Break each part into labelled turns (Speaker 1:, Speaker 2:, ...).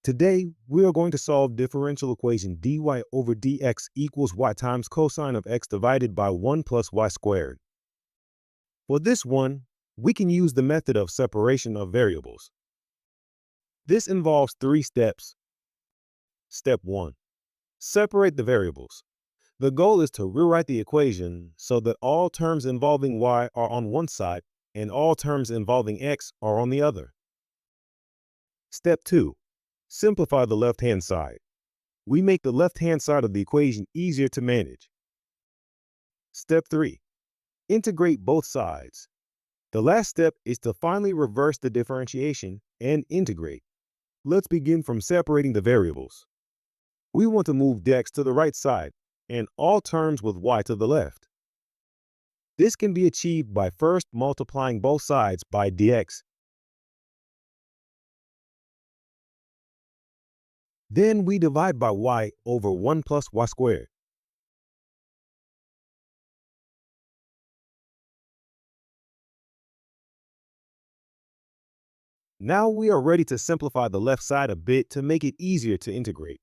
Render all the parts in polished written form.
Speaker 1: Today, we are going to solve differential equation dy over dx equals y times cosine of x divided by 1 plus y squared. For this one, we can use the method of separation of variables. This involves 3 steps. Step 1. Separate the variables. The goal is to rewrite the equation so that all terms involving y are on one side and all terms involving x are on the other. Step 2. Simplify the left-hand side. We make the left-hand side of the equation easier to manage. Step 3. Integrate both sides. The last step is to finally reverse the differentiation and integrate. Let's begin from separating the variables. We want to move dx to the right side and all terms with y to the left. This can be achieved by first multiplying both sides by dx. Then we divide by y over 1 plus y squared. Now we are ready to simplify the left side a bit to make it easier to integrate.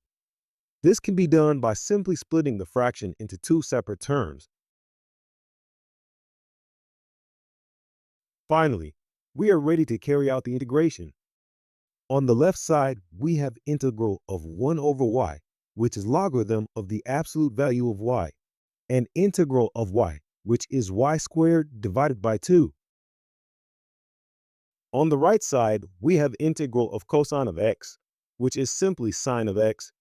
Speaker 1: This can be done by simply splitting the fraction into 2 separate terms. Finally, we are ready to carry out the integration. On the left side, we have integral of 1 over y, which is logarithm of the absolute value of y, and integral of y, which is y squared divided by 2. On the right side, we have integral of cosine of x, which is simply sine of x.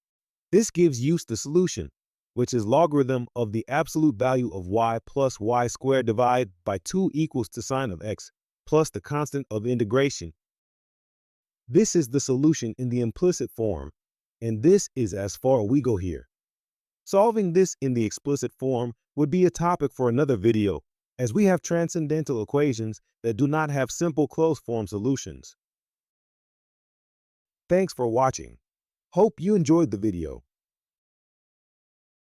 Speaker 1: This gives us the solution, which is logarithm of the absolute value of y plus y squared divided by 2 equals to sine of x plus the constant of integration. This is the solution in the implicit form, and this is as far we go here. Solving this in the explicit form would be a topic for another video, as we have transcendental equations that do not have simple closed form solutions. Thanks for watching. Hope you enjoyed the video.